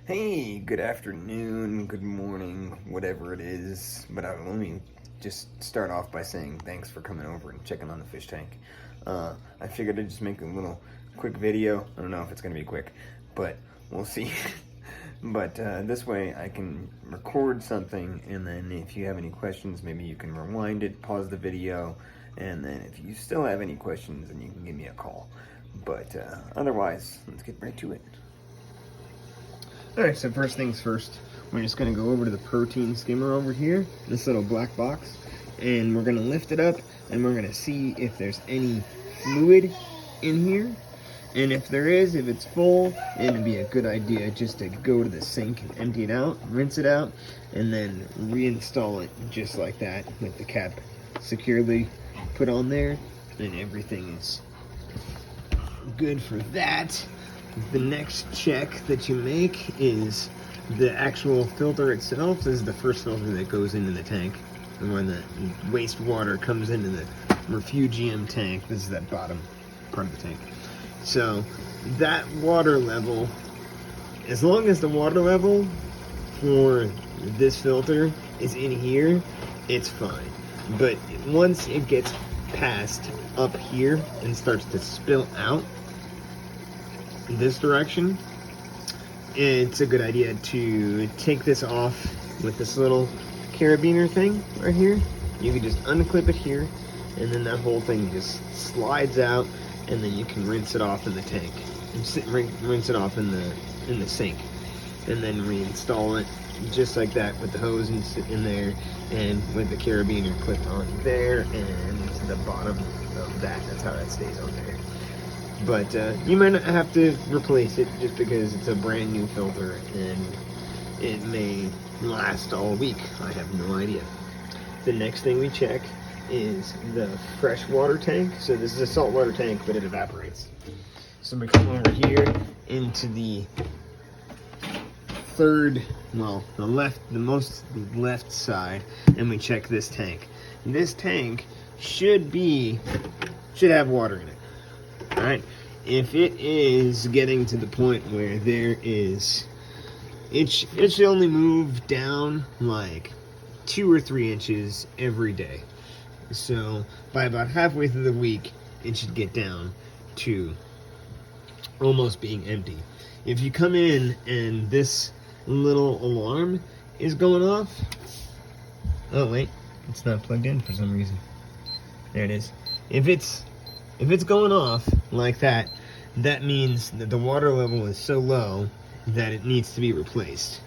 Hey, good afternoon, good morning, whatever it is. But let me just start off by saying thanks for coming over and checking on the fish tank. I figured I'd just make a little quick video. I don't know if it's going to be quick, but we'll see. But this way I can record something, and then if you have any questions, maybe you can rewind it, pause the video, and then if you still have any questions, then you can give me a call. But otherwise, let's get right to it. Alright, so first things first, we're just going to go over to the protein skimmer over here, this little black box, and we're going to lift it up, and we're going to see if there's any fluid in here. And if there is, if it's full, it'd be a good idea just to go to the sink and empty it out, rinse it out, and then reinstall it just like that with the cap securely put on there, and everything is good for that. The next check that you make is the actual filter itself. This is the first filter that goes into the tank. And when the wastewater comes into the refugium tank, this is that bottom part of the tank. So that water level, as long as the water level for this filter is in here, it's fine. But once it gets past up here and starts to spill out this direction, it's a good idea to take this off with this little carabiner thing right here. You can just unclip it here, and then that whole thing just slides out, and then you can rinse it off in the tank and rinse it off in the sink, and then reinstall it just like that with the hose in there, and with the carabiner clipped on there and the bottom of that. That's how that stays on there. But you might not have to replace it just because it's a brand new filter and it may last all week. I have no idea. The next thing we check is the freshwater tank. So this is a saltwater tank, but it evaporates. So we come over here into the third, well, the most left side, and we check this tank. This tank should have water in it. Alright, if it is getting to the point where it should only move down like 2 or 3 inches every day. So by about halfway through the week, it should get down to almost being empty. If you come in and this little alarm is going off, oh wait, it's not plugged in for some reason. There it is. If it's going off like that, that means that the water level is so low that it needs to be replaced.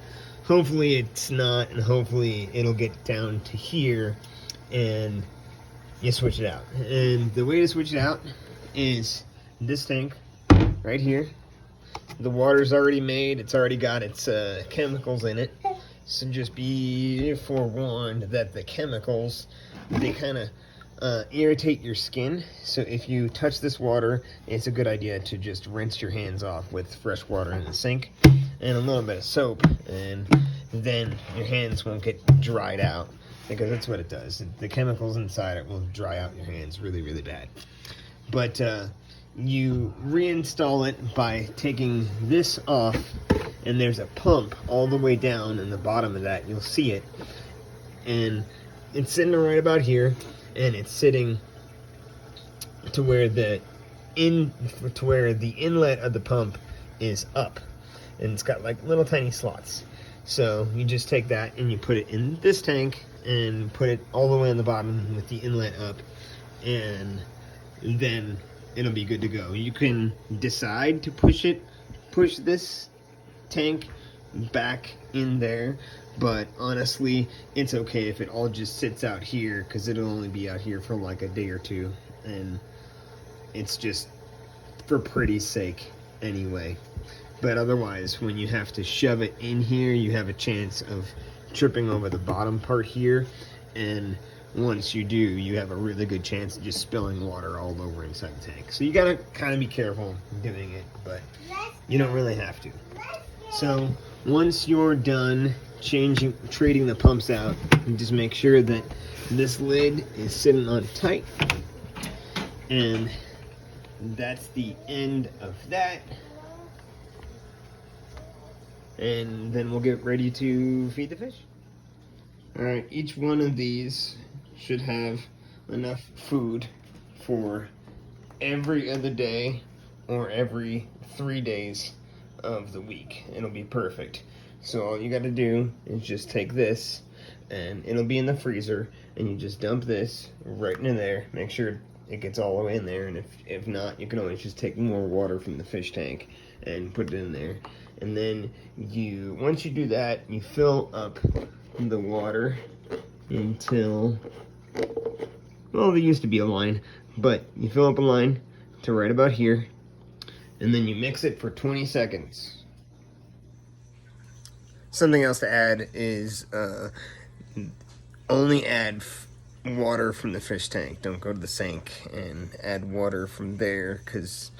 Hopefully it's not, and hopefully it'll get down to here and you switch it out. And the way to switch it out is this tank right here. The water's already made, it's already got its chemicals in it. So just be forewarned that the chemicals, they kind of irritate your skin. So if you touch this water, it's a good idea to just rinse your hands off with fresh water in the sink and a little bit of soap, and then your hands won't get dried out, because that's what it does. The chemicals inside it will dry out your hands really, really bad. But you reinstall it by taking this off, and there's a pump all the way down in the bottom of that. You'll see it, and it's sitting right about here. And it's sitting to where the inlet of the pump is up, and it's got like little tiny slots. So you just take that and you put it in this tank and put it all the way on the bottom with the inlet up, and then it'll be good to go. You can decide to push this tank back in there, but honestly it's okay if it all just sits out here, because it'll only be out here for like a day or two, and it's just for pretty's sake anyway. But otherwise, when you have to shove it in here, you have a chance of tripping over the bottom part here, and once you do, you have a really good chance of just spilling water all over inside the tank. So you gotta kind of be careful doing it, but you don't really have to. So once you're done trading the pumps out, you just make sure that this lid is sitting on tight, and that's the end of that. and then we'll get ready to feed the fish. All right, each one of these should have enough food for every other day or every 3 days of the week. It'll be perfect. So all you got to do is just take this, and it'll be in the freezer, and you just dump this right in there. Make sure it gets all the way in there, and if not, you can always just take more water from the fish tank and put it in there. And then once you do that, you fill up the water until, well, there used to be a line, but you fill up a line to right about here, and then you mix it for 20 seconds. Something else to add is only add water from the fish tank. Don't go to the sink and add water from there, because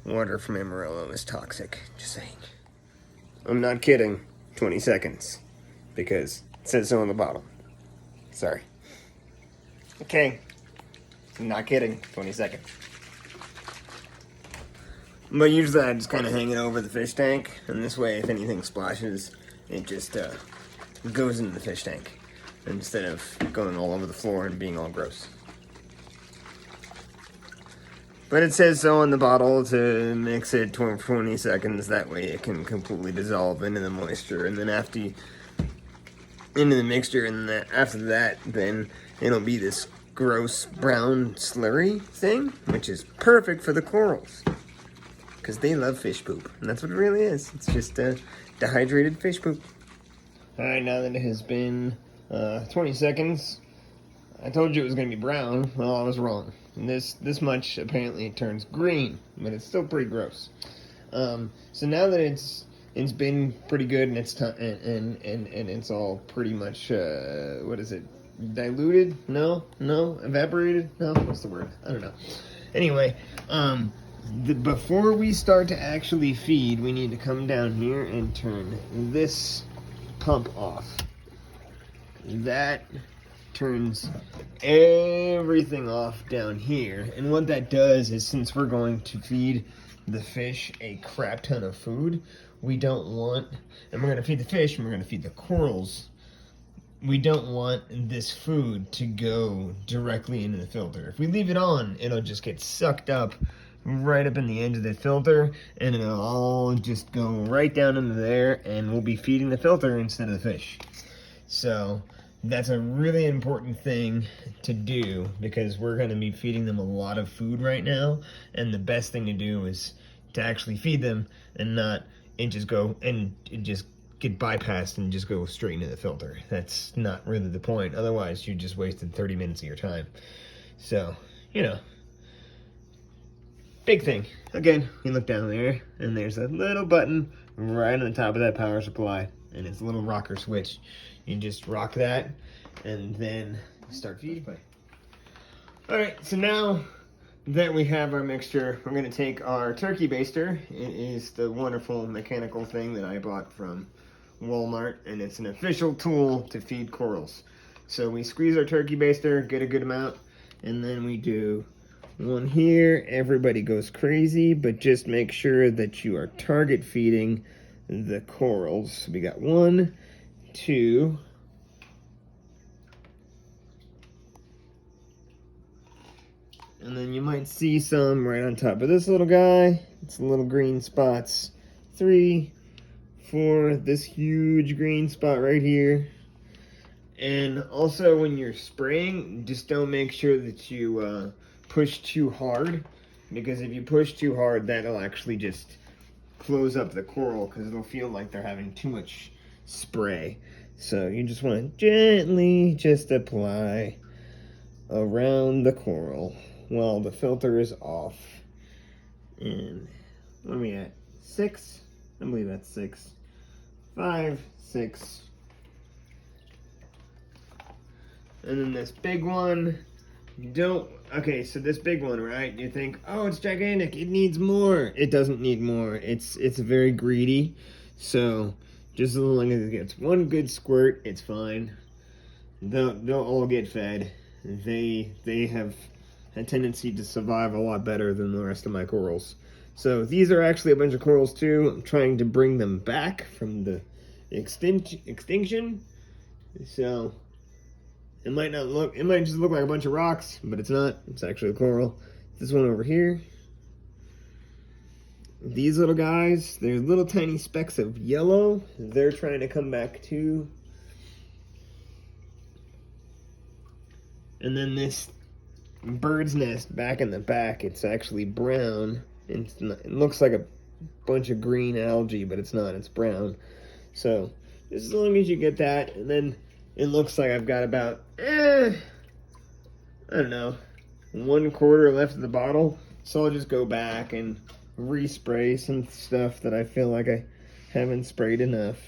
water from Amarillo is toxic. Just saying. I'm not kidding. 20 seconds. Because it says so on the bottle. Sorry. Okay. I'm not kidding. 20 seconds. But usually I just kind of hang it over the fish tank, and this way if anything splashes, it just goes into the fish tank instead of going all over the floor and being all gross. But it says so on the bottle to mix it 20 seconds. That way it can completely dissolve into the moisture, and then into the mixture, and then after that, then it'll be this gross brown slurry thing, which is perfect for the corals, because they love fish poop, and that's what it really is. It's just dehydrated fish poop. All right, now that it has been 20 seconds, I told you it was going to be brown. Well, I was wrong. And this much apparently turns green, but it's still pretty gross. So now that it's been pretty good, and it's and it's all pretty much what is it? Diluted? No, evaporated? No, what's the word? I don't know. Anyway, before we start to actually feed, we need to come down here and turn this pump off. That turns everything off down here, and what that does is, since we're going to feed the fish a crap ton of food, we don't want, and we're going to feed the fish and we're going to feed the corals, we don't want this food to go directly into the filter. If we leave it on, it'll just get sucked up right up in the end of the filter, and it'll all just go right down into there, and we'll be feeding the filter instead of the fish. So that's a really important thing to do, because we're going to be feeding them a lot of food right now, and the best thing to do is to actually feed them and not just get bypassed and just go straight into the filter. That's not really the point. Otherwise, you just wasted 30 minutes of your time. So, big thing. Again, you look down there, and there's a little button right on the top of that power supply, and it's a little rocker switch. You just rock that, and then start feeding. Alright, so now that we have our mixture, we're going to take our turkey baster. It is the wonderful mechanical thing that I bought from Walmart, and it's an official tool to feed corals. So we squeeze our turkey baster, get a good amount, and then we do one here. Everybody goes crazy, but just make sure that you are target feeding the corals. We got 1, 2, and then you might see some right on top of this little guy. It's little green spots. 3, 4, this huge green spot right here. And also, when you're spraying, just don't make sure that you push too hard, because if you push too hard, that'll actually just close up the coral, because it'll feel like they're having too much spray. So you just want to gently just apply around the coral while the filter is off. And what are we at? 6? I believe that's 6. 5, 6. And then this big one, okay, so this big one, right? You think, oh, it's gigantic, it needs more. It doesn't need more. It's very greedy. So just as long as it gets one good squirt, it's fine. They'll all get fed. They have a tendency to survive a lot better than the rest of my corals. So these are actually a bunch of corals too. I'm trying to bring them back from the extinction. So it might just look like a bunch of rocks, but it's not. It's actually a coral. This one over here. These little guys, they're little tiny specks of yellow. They're trying to come back too. And then this bird's nest back in the back, it's actually brown. It looks like a bunch of green algae, but it's not. It's brown. So as long as you get that, and then it looks like I've got about, I don't know, 1/4 left of the bottle. So I'll just go back and respray some stuff that I feel like I haven't sprayed enough.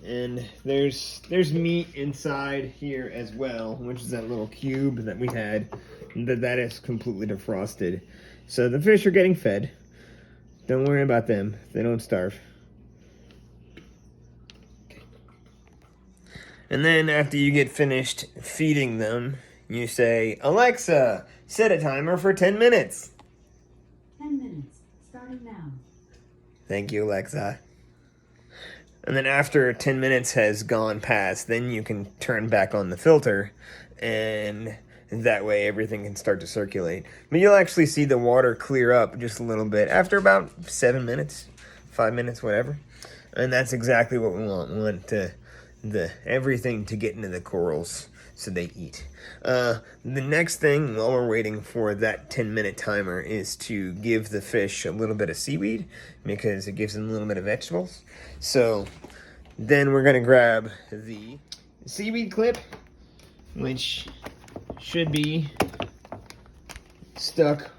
And there's meat inside here as well, which is that little cube that we had. That is completely defrosted. So the fish are getting fed. Don't worry about them. They don't starve. And then after you get finished feeding them, you say, Alexa, set a timer for 10 minutes. 10 minutes, starting now. Thank you, Alexa. And then after 10 minutes has gone past, then you can turn back on the filter, and that way everything can start to circulate. But you'll actually see the water clear up just a little bit after about 7 minutes, 5 minutes, whatever. And that's exactly what we want. We want everything to get into the corals so they eat. The next thing, while we're waiting for that 10-minute timer, is to give the fish a little bit of seaweed, because it gives them a little bit of vegetables. So then we're going to grab the seaweed clip, which should be stuck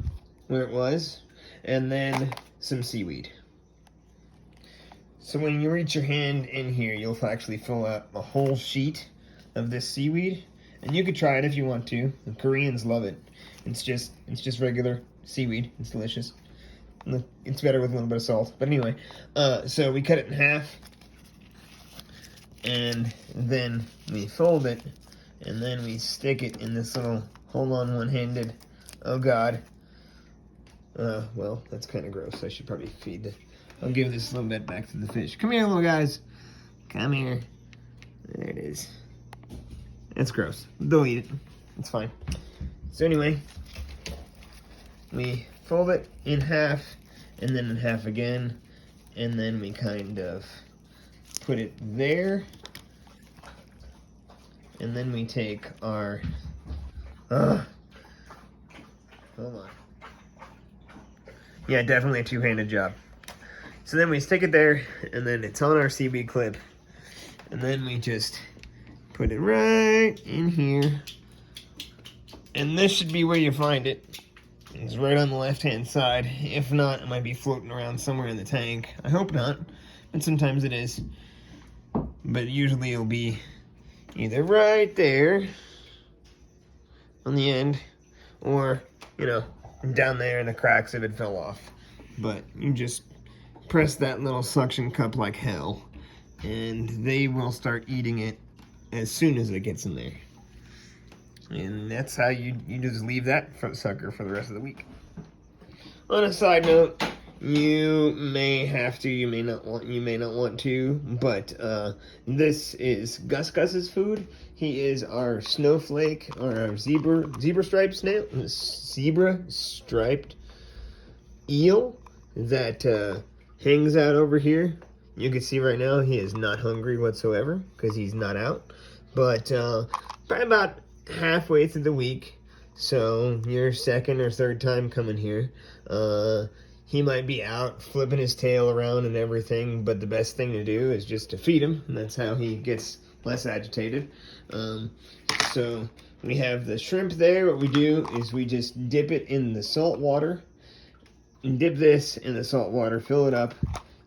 where it was, and then some seaweed. So when you reach your hand in here, you'll actually fill out a whole sheet of this seaweed, and you could try it if you want to. The Koreans love it. It's just regular seaweed. It's delicious. It's better with a little bit of salt. But anyway, so we cut it in half, and then we fold it, and then we stick it in this little hold-on one-handed. Oh God. Well, that's kind of gross. I should probably feed it. I'll give this a little bit back to the fish. Come here, little guys. Come here. There it is. It's gross. They'll eat it. It's fine. So anyway, we fold it in half, and then in half again, and then we kind of put it there, and then we take our, hold on. Yeah, definitely a two-handed job. So then we stick it there, and then it's on our seaweed clip, and then we just put it right in here, and this should be where you find it. It's right on the left-hand side. If not, it might be floating around somewhere in the tank. I hope not, but sometimes it is. But usually it'll be either right there on the end, or, you know, down there in the cracks if it fell off. But you just press that little suction cup like hell, and they will start eating it as soon as it gets in there. And that's how you just leave that sucker for the rest of the week. On a side note, you may have to, you may not want to, but this is Gus's food. He is our snowflake, or our zebra striped eel that hangs out over here. You can see right now he is not hungry whatsoever because he's not out. But probably about halfway through the week, so your second or third time coming here, he might be out flipping his tail around and everything, but the best thing to do is just to feed him, and that's how he gets less agitated. So we have the shrimp there. What we do is we just dip it in the salt water, and dip this in the salt water, fill it up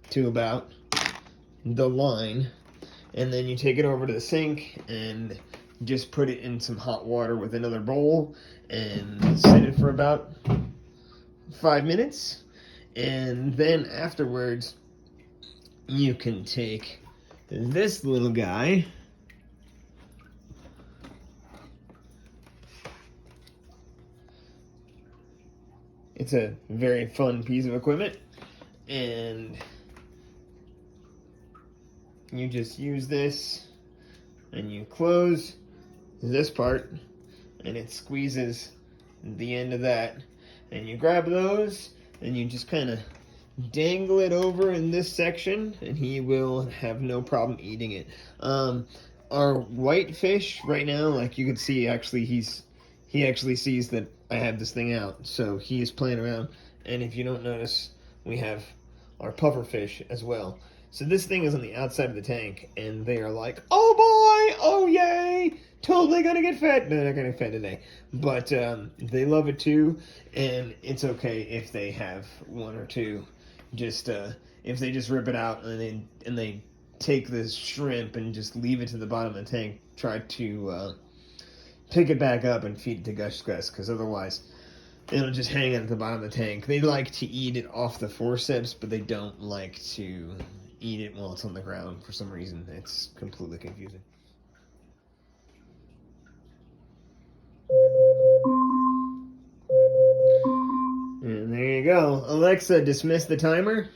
to about the line, and then you take it over to the sink and just put it in some hot water with another bowl and set it for about 5 minutes. And then afterwards, you can take this little guy it's a very fun piece of equipment. And you just use this and you close this part and it squeezes the end of that. And you grab those and you just kind of dangle it over in this section and he will have no problem eating it. Our white fish right now, like you can see, actually he actually sees that I have this thing out, so he is playing around. And if you don't notice, we have our puffer fish as well. So this thing is on the outside of the tank, and they are like, oh boy, oh yay, totally gonna get fed. No, they're not gonna get fed today, but they love it too, and it's okay if they have one or two. Just if they just rip it out and they take this shrimp and just leave it to the bottom of the tank, try to pick it back up and feed it to Gus Gus, because otherwise it'll just hang out at the bottom of the tank. They like to eat it off the forceps, but they don't like to eat it while it's on the ground for some reason. It's completely confusing. And there you go. Alexa, dismiss the timer.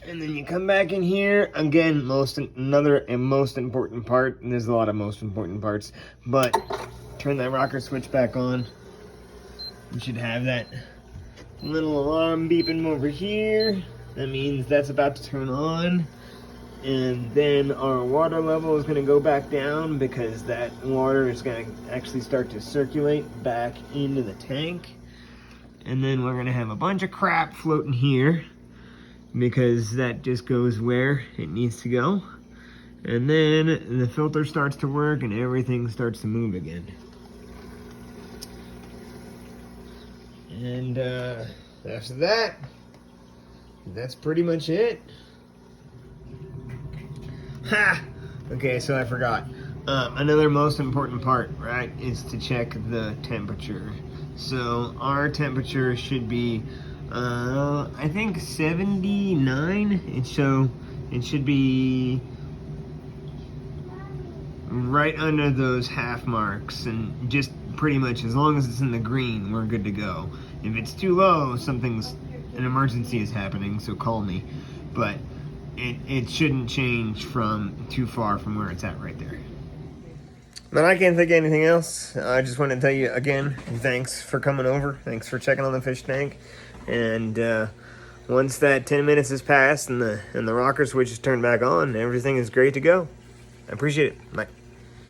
And then you come back in here again. Another most important part. And there's a lot of most important parts, but turn that rocker switch back on. You should have that little alarm beeping over here. That means that's about to turn on. And then our water level is going to go back down because that water is going to actually start to circulate back into the tank. And then we're going to have a bunch of crap floating here because that just goes where it needs to go. And then the filter starts to work and everything starts to move again. And after that, that's pretty much it. Ha! Okay, so I forgot. Another most important part, right, is to check the temperature. So our temperature should be, I think 79. It should be right under those half marks, and just pretty much as long as it's in the green, we're good to go. If it's too low, an emergency is happening, so call me. But it shouldn't change from too far from where it's at right there. But I can't think of anything else. I just want to tell you again, thanks for coming over. Thanks for checking on the fish tank. And once that 10 minutes has passed and the rocker switch is turned back on, everything is great to go. I appreciate it. Bye.